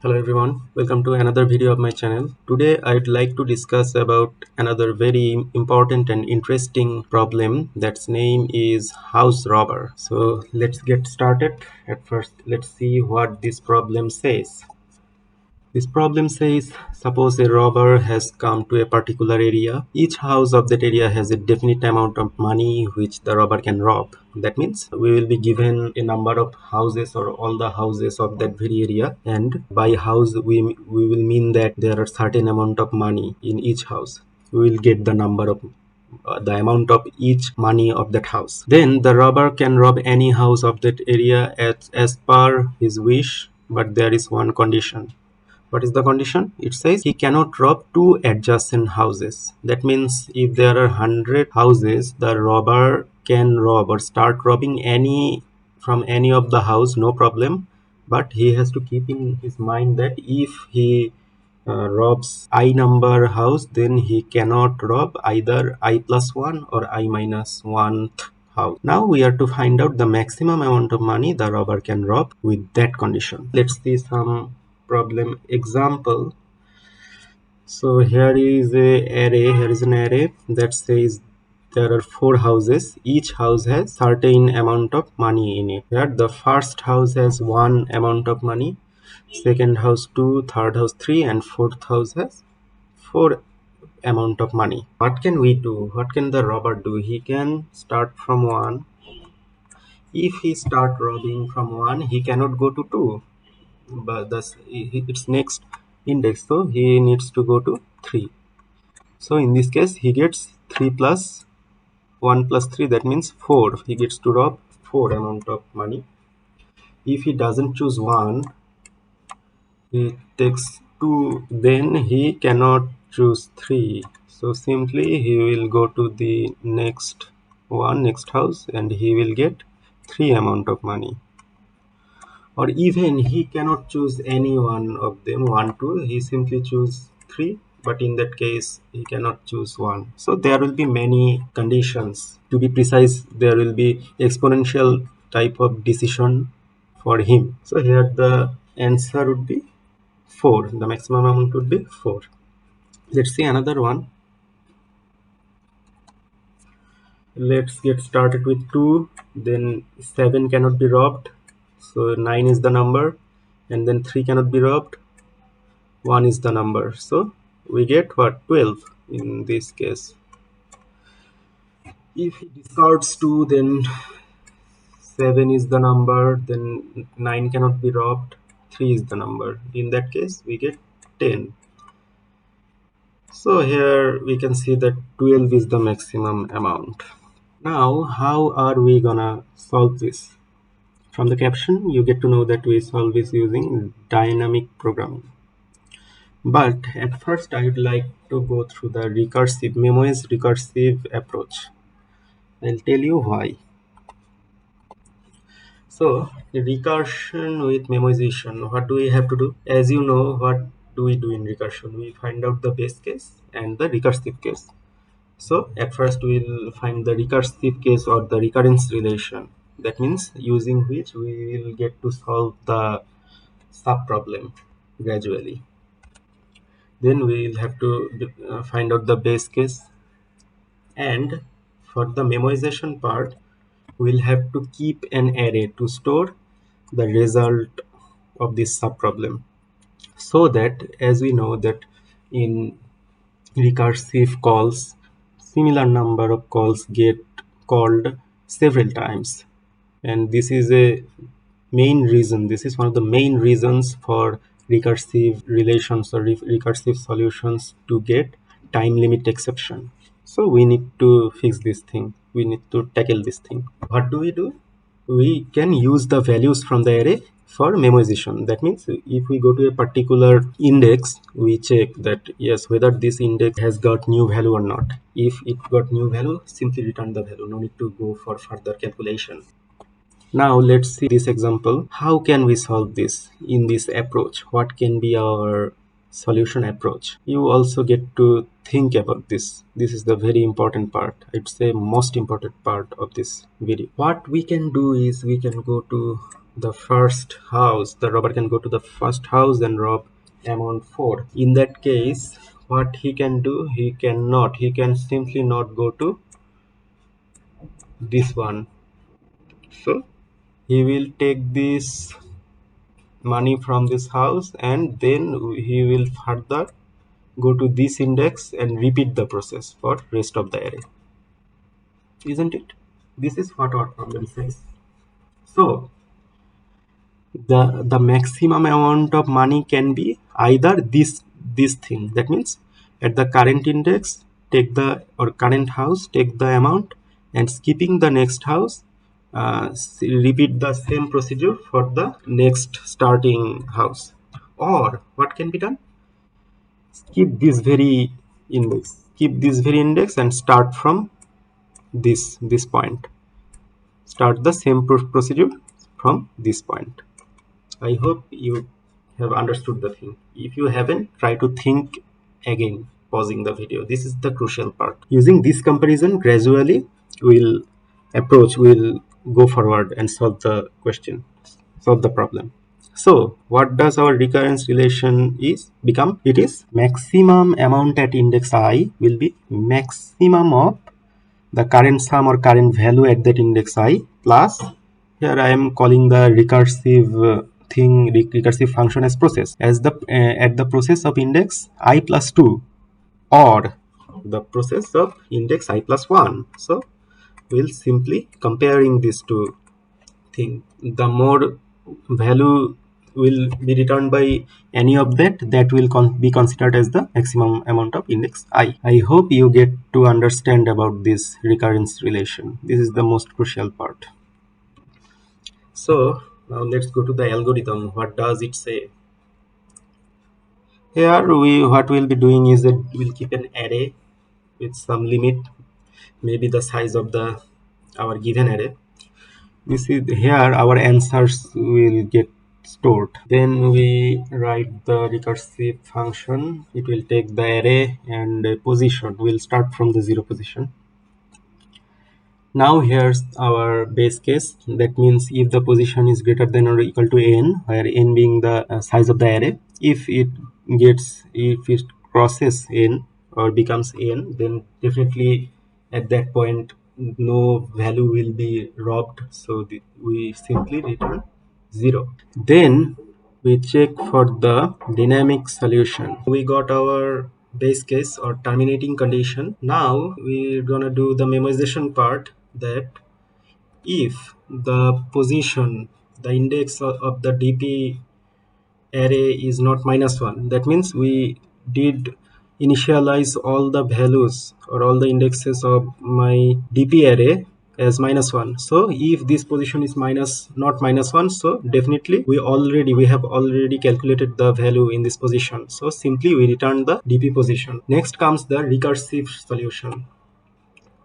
Hello everyone, welcome to another video of my channel. Today I'd like to discuss about another very important and interesting problem that's name is house robber. So let's get started. At first let's see what this problem says. This problem says, suppose a robber has come to a particular area. Each house of that area has a definite amount of money which the robber can rob. That means we will be given a number of houses or all the houses of that very area, and by house we will mean that there are certain amount of money in each house. We will get the number of the amount of each money of that house. Then the robber can rob any house of that area as per his wish, but there is one condition. What is the condition? It says he cannot rob two adjacent houses. That means if there are 100 houses, the robber can rob or start robbing any from any of the house, no problem. But he has to keep in his mind that if he robs I number house, then he cannot rob either I plus 1 or I minus 1 house. Now we are to find out the maximum amount of money the robber can rob with that condition. Let's see some problem example. So here is an array that says there are four houses. Each house has certain amount of money in it. Here the first house has one amount of money, second house 2, third house 3, and fourth house has 4 amount of money. What can we do? What can the robber do? He can start from 1. If he start robbing from 1, he cannot go to 2, but thus its next index, so he needs to go to 3. So in this case he gets 3 plus 1 plus 3, that means 4. He gets to rob 4 amount of money. If he doesn't choose 1, he takes 2, then he cannot choose 3. So simply he will go to the next house, and he will get 3 amount of money. Or even he cannot choose any one of them, 1 2, he simply choose 3, but in that case he cannot choose 1. So there will be many conditions. To be precise, there will be exponential type of decision for him. So here the answer would be 4. The maximum amount would be 4. Let's see another one. Let's get started with 2. Then 7 cannot be robbed, so 9 is the number, and then 3 cannot be robbed, 1 is the number, so we get what? 12 in this case. If he discards 2, then 7 is the number, then 9 cannot be robbed, 3 is the number. In that case we get 10. So here we can see that 12 is the maximum amount. Now how are we gonna solve this? From the caption you get to know that we solve this using dynamic programming. But at first I would like to go through the Memoized recursive approach. I'll tell you why. So recursion with memoization, what do we have to do? As you know, what do we do in recursion? We find out the base case and the recursive case. So at first we'll find the recursive case or the recurrence relation. That means using which we will get to solve the sub problem gradually. Then we'll have to find out the base case, and for the memoization part we'll have to keep an array to store the result of this subproblem, so that as we know that in recursive calls similar number of calls get called several times, and this is one of the main reasons for recursive relations or recursive solutions to get time limit exception. So we need to fix this thing, we need to tackle this thing. What do? We can use the values from the array for memoization. That means if we go to a particular index, we check that yes, whether this index has got new value or not. If it got new value, simply return the value, no need to go for further calculation. Now let's see this example. How can we solve this in this approach? What can be our solution approach? You also get to think about this. This is the very important part. I'd say most important part of this video. What we can do is we can go to the first house, the robber can go to the first house and rob amount 4. In that case, what he can do, he can simply not go to this one. So he will take this money from this house and then he will further go to this index and repeat the process for rest of the array, isn't it? This is what our problem says. So the maximum amount of money can be either this thing, that means at the current index take the, or current house take the amount and skipping the next house, repeat the same procedure for the next starting house. Or what can be done, skip this very index and start from this point, start the same procedure from this point. I hope you have understood the thing. If you haven't, try to think again, pausing the video. This is the crucial part. Using this comparison, gradually we'll go forward and solve the question, solve the problem. So what does our recurrence relation is become? It is maximum amount at index I will be maximum of the current sum or current value at that index I plus, here I am calling the recursive recursive function as process, as the at the process of index I plus 2 or the process of index I plus 1. So we'll simply comparing these two thing. The more value will be returned by any of that will be considered as the maximum amount of index I hope you get to understand about this recurrence relation. This is the most crucial part. So now let's go to the algorithm. What does it say? Here what we'll be doing is that we'll keep an array with some limit, maybe the size of the our given array. This is here our answers will get stored. Then we write the recursive function. It will take the array and position. We'll start from the 0 position. Now here's our base case. That means if the position is greater than or equal to n, where n being the size of the array, if it crosses n or becomes n, then definitely at that point no value will be robbed. So we simply return 0. Then we check for the dynamic solution. We got our base case or terminating condition. Now we're gonna do the memoization part, that if the position, the index of the DP array is not -1, that means we did initialize all the values or all the indexes of my DP array as -1. So if this position is not -1, so definitely we have already calculated the value in this position. So simply we return the DP position. Next comes the recursive solution.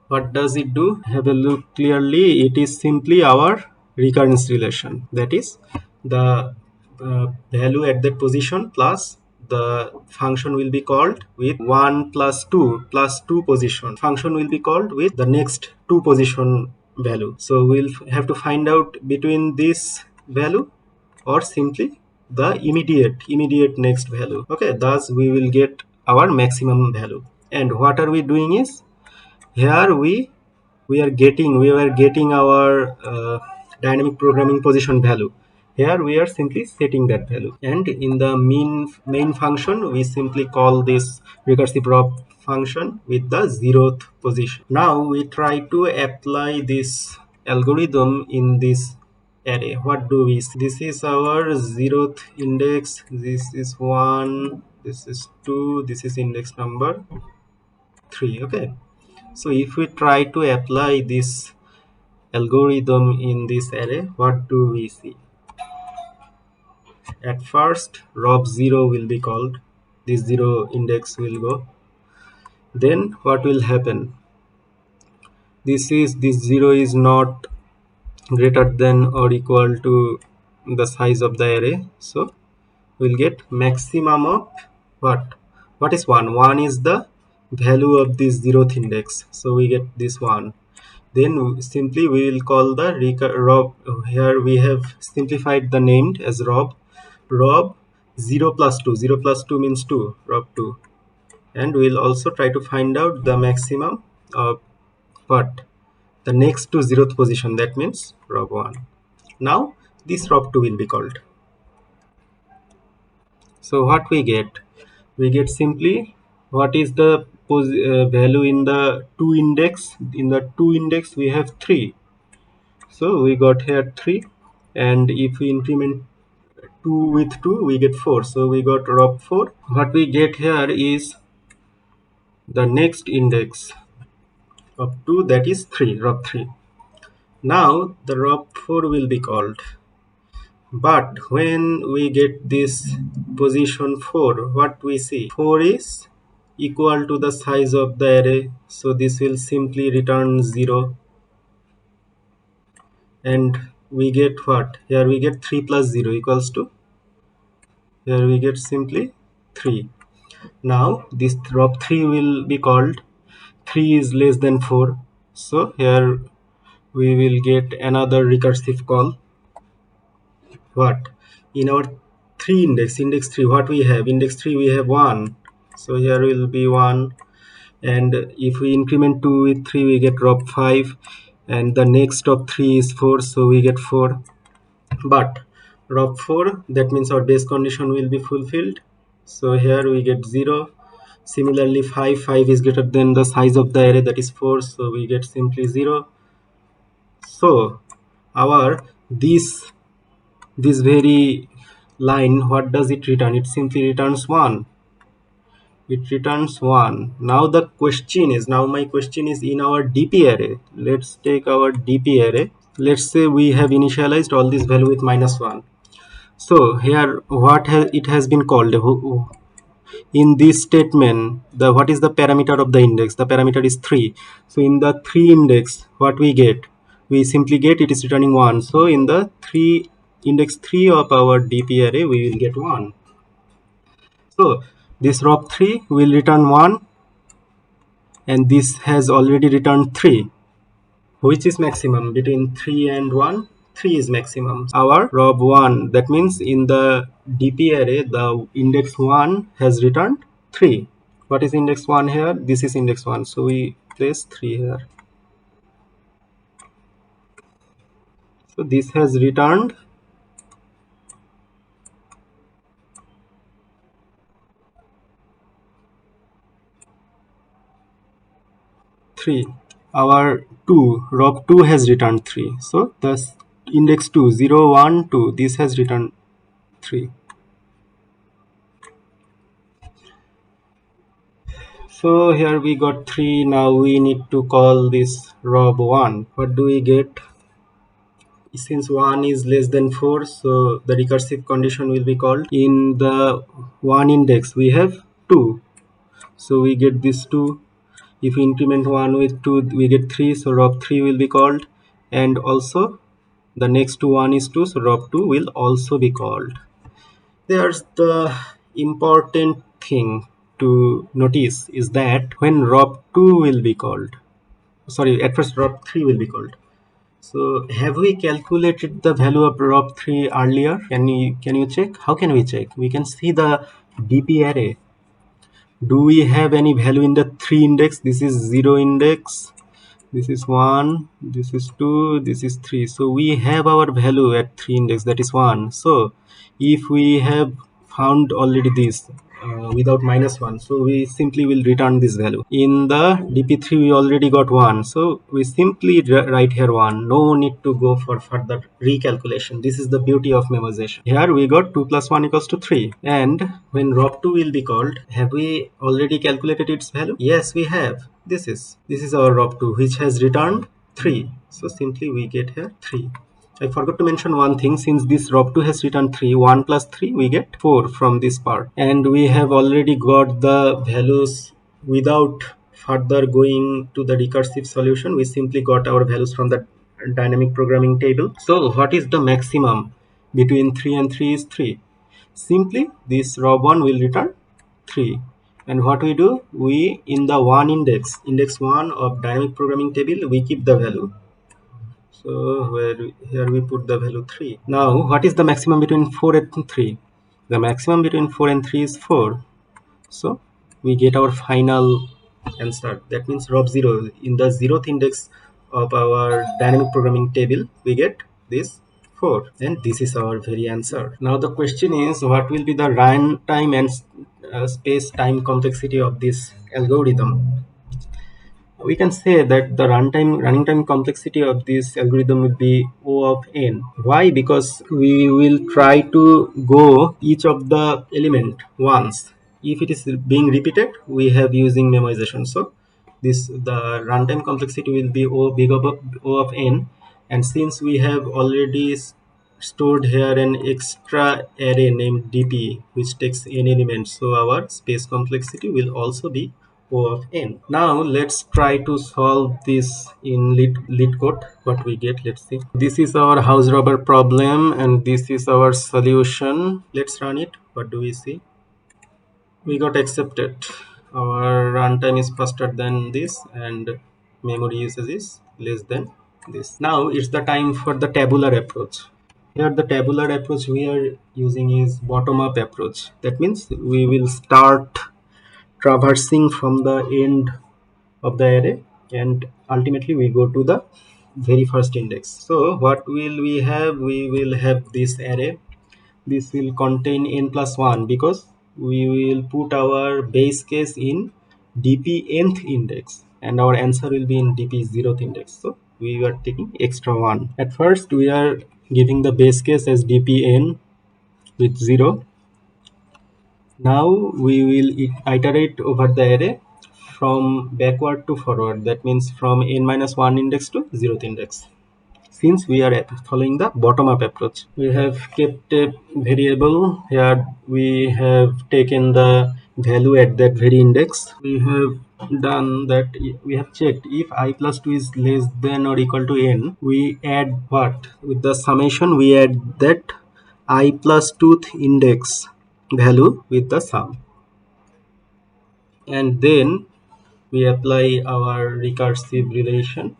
What does it do? Have a look clearly. It is simply our recurrence relation. That is the value at that position plus the function will be called with 1 plus 2 position. Function will be called with the next 2 position value. So we'll have to find out between this value or simply the immediate next value. Okay, thus we will get our maximum value. And what are we doing is, here we were getting our dynamic programming position value. Here we are simply setting that value, and in the main function we simply call this recursive rob function with the 0th position. Now we try to apply this algorithm in this array. What do we see? This is our 0th index, this is 1, this is 2, this is index number 3. Okay, so if we try to apply this algorithm in this array, what do we see? At first rob0 will be called, this 0 index will go. Then what will happen? This 0 is not greater than or equal to the size of the array, so we'll get maximum of what is 1 is the value of this 0th index, so we get this 1. Then simply we will call the rob. Here we have simplified the named as rob 0 plus 2. 0 plus 2 means 2, rob 2. And we'll also try to find out the maximum of what? The next to 0th position, that means rob 1. Now this rob 2 will be called. So what we get? We get simply what is the value in the 2 index. In the 2 index we have 3. So we got here 3, and if we increment 2 with 2 we get 4. So we got rob 4. What we get here is the next index of 2, that is 3, rob 3. Now the rob 4 will be called. But when we get this position 4, what we see? 4 is equal to the size of the array. So this will simply return 0. And we get what? Here we get 3 plus 0 equals to, here we get simply 3. Now this rob 3 will be called. 3 is less than 4. So here we will get another recursive call. What? In our 3 index 3, what we have? Index 3 we have 1. So here will be 1. And if we increment 2 with 3 we get rob 5. And the next of 3 is 4. So we get 4. But rob 4, that means our base condition will be fulfilled. So here we get 0. Similarly 5 is greater than the size of the array, that is 4. So we get simply 0. So our this very line, what does it return? It simply returns 1. It returns 1. Now the question is, now my question is, in our DP array, let's take our DP array. Let's say we have initialized all this value with -1. So here what it has been called in this statement, the what is the parameter of the index? The parameter is 3. So in the 3 index, what we get? We simply get it is returning 1. So in the 3 index 3 of our DP array, we will get 1. So this rob 3 will return 1, and this has already returned 3. Which is maximum between 3 and 1? 3 is maximum. Our rob 1, that means in the DP array the index 1 has returned 3. What is index 1 here? This is index 1, so we place 3 here. So this has returned 3. Our 2, rob 2 has returned 3. So the index 2, 0, 1, 2, this has returned 3. So here we got 3. Now we need to call this rob 1. What do we get? Since 1 is less than 4, so the recursive condition will be called. In the 1 index we have 2, so we get this 2. If we increment 1 with 2 we get 3, so rob 3 will be called. And also the next to 1 is 2, so rob 2 will also be called. There's the important thing to notice is that when rob 2 will be called, sorry, at first rob 3 will be called. So have we calculated the value of rob 3 earlier? Can you check? How can we check? We can see the DP array. Do we have any value in the 3 index? This is 0 index, this is 1, this is 2, this is 3. So we have our value at 3 index, that is 1. So if we have found already this without -1, so we simply will return this value. In the dp3 we already got 1, so we simply write here 1. No need to go for further recalculation. This is the beauty of memoization. Here we got 2 plus 1 equals to 3, and when rob2 will be called, have we already calculated its value? Yes, we have. This is our rob2, which has returned 3. So simply we get here 3. I forgot to mention one thing. Since this rob2 has returned 3, 1 plus 3 we get 4 from this part, and we have already got the values without further going to the recursive solution. We simply got our values from the dynamic programming table. So what is the maximum between 3 and 3 is 3. Simply this rob1 will return 3, And what we do, we in the one index 1 of dynamic programming table, we keep the value. So here we put the value 3. Now what is the maximum between 4 and 3? The maximum between 4 and 3 is 4. So we get our final answer. That means row 0 in the 0th index of our dynamic programming table, we get this 4, and this is our very answer. Now the question is, what will be the runtime and space time complexity of this algorithm? We can say that the running time complexity of this algorithm will be O of n. Why? Because we will try to go each of the element once. If it is being repeated, we have using memoization. So this the runtime complexity will be O big of O of n, and since we have already stored here an extra array named dp which takes n elements, so our space complexity will also be O of n. Now let's try to solve this in Leetcode. What we get, let's see. This is our house robber problem and this is our solution. Let's run it. What do we see? We got accepted. Our runtime is faster than this and memory usage is less than this. Now it's the time for the tabular approach. Here the tabular approach we are using is bottom-up approach. That means we will start traversing from the end of the array and ultimately we go to the very first index. So what will we have? We will have this array. This will contain n plus 1 because we will put our base case in dp nth index and our answer will be in dp 0th index. So we are taking extra 1. At first we are giving the base case as dpn with 0. Now we will iterate over the array from backward to forward. That means from n minus 1 index to 0th index. Since we are following the bottom-up approach, we have kept a variable here. We have taken the value at that very index. We have done that. We have checked if I plus 2 is less than or equal to n. We add what? With the summation, we add that I plus 2th index value with the sum, and then we apply our recursive relation.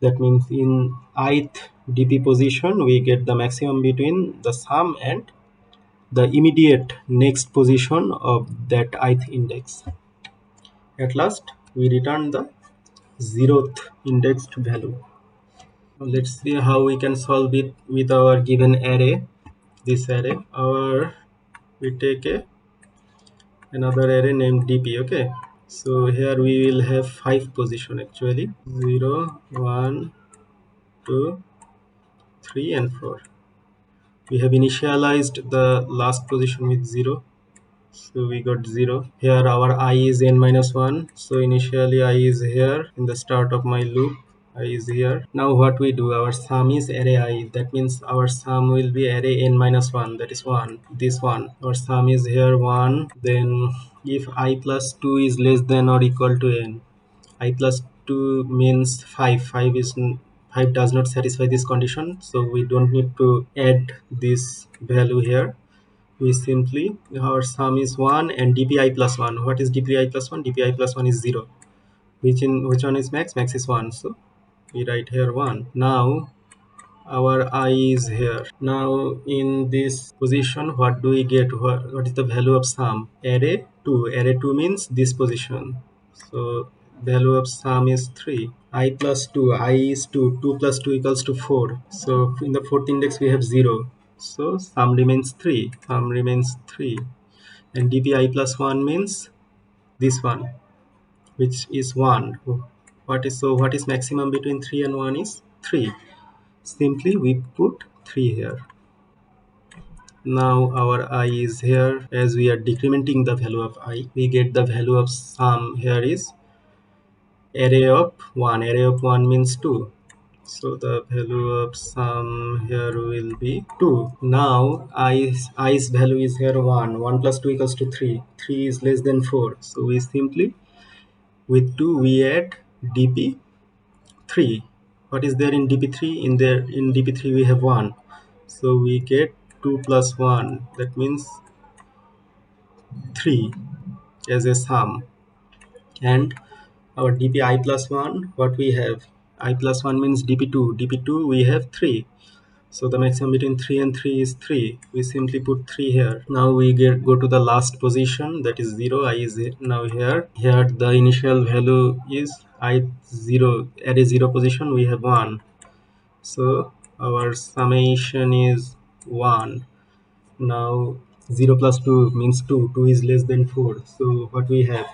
That means in ith dp position we get the maximum between the sum and the immediate next position of that ith index. At last we return the 0th indexed value. Now let's see how we can solve it with our given array. This array, we take another array named dp. Okay, so here we will have 5 position actually: 0, 1, 2, 3 and 4. We have initialized the last position with 0, so we got 0. Here our I is n minus 1, so initially I is here in the start of my loop. I is here. Now what we do, our sum is array I. That means our sum will be array n minus 1, that is 1, this one. Our sum is here 1. Then if I plus 2 is less than or equal to n, I plus 2 means 5. 5 does not satisfy this condition, so we don't need to add this value here. We simply, our sum is 1 and dpi plus 1. What is dpi plus 1? Dpi plus 1 is 0. Which one is max? Max is 1. So we write here 1. Now our I is here. Now in this position, what do we get? What is the value of sum? Array 2. Array 2 means this position. So value of sum is 3. I plus 2. I is 2. 2 plus 2 equals to 4. So in the 4th index we have 0. So sum remains 3. Sum remains 3. And dpi plus 1 means this one, which is 1. What is maximum between 3 and 1 is 3. Simply we put 3 here. Now our I is here. As we are decrementing the value of I, we get the value of sum here is array of 1. Array of 1 means 2. So the value of sum here will be 2. Now i's value is here 1. 1 plus 2 equals to 3. 3 is less than 4. So we simply, with 2 we add dp 3. What is there in dp3? In dp3 we have 1. So we get 2 plus 1. That means 3. as a sum. And our dp I plus 1, what we have, I plus 1 means dp2 we have 3. So the maximum between 3 and 3 is 3. We simply put 3 here. Now we go to the last position, that is 0. I is now here. Here the initial value is I 0. At a 0 position we have 1. So our summation is 1. Now 0 plus 2 means 2. 2 is less than 4. So what we have?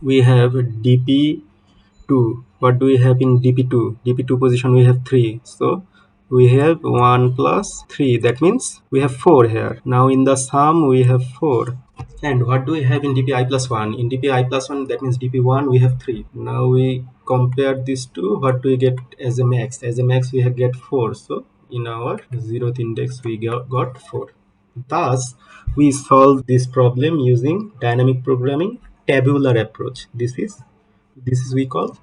We have dp2. What do we have in dp2? dp2 position we have 3. So we have 1 plus 3. That means we have 4 here. Now in the sum we have 4. And what do we have in dpi plus 1? In dpi plus 1, that means dp1 we have 3. Now we compare these two. What do we get as a max? As a max we have get 4. So in our 0th index we got 4. Thus we solve this problem using dynamic programming tabular approach. This is we call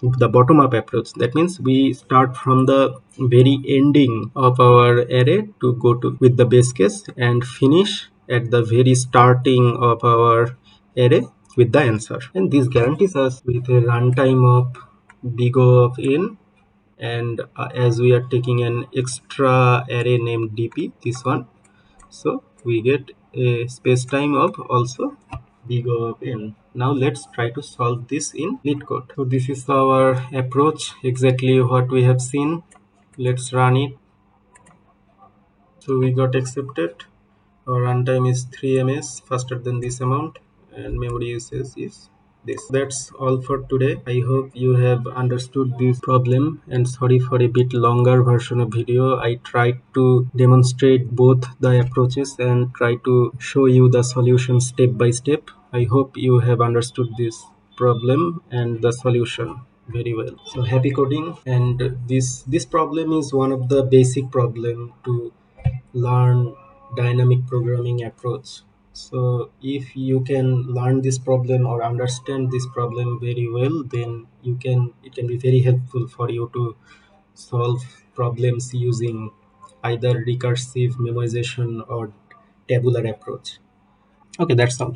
the bottom up approach. That means we start from the very ending of our array to go to with the base case and finish at the very starting of our array with the answer. And this guarantees us with a runtime of big O of n. And as we are taking an extra array named dp, this one, so we get a space time of also big O of n. Now let's try to solve this in Leetcode. So this is our approach, exactly what we have seen. Let's run it. So we got accepted. Our runtime is 3 ms, faster than this amount, and memory usage is this. That's all for today. I hope you have understood this problem, and sorry for a bit longer version of video. I tried to demonstrate both the approaches and try to show you the solution step by step. I hope you have understood this problem and the solution very well. So happy coding. And this problem is one of the basic problem to learn dynamic programming approach. So if you can learn this problem or understand this problem very well, then it can be very helpful for you to solve problems using either recursive memoization or tabular approach. Okay, that's all.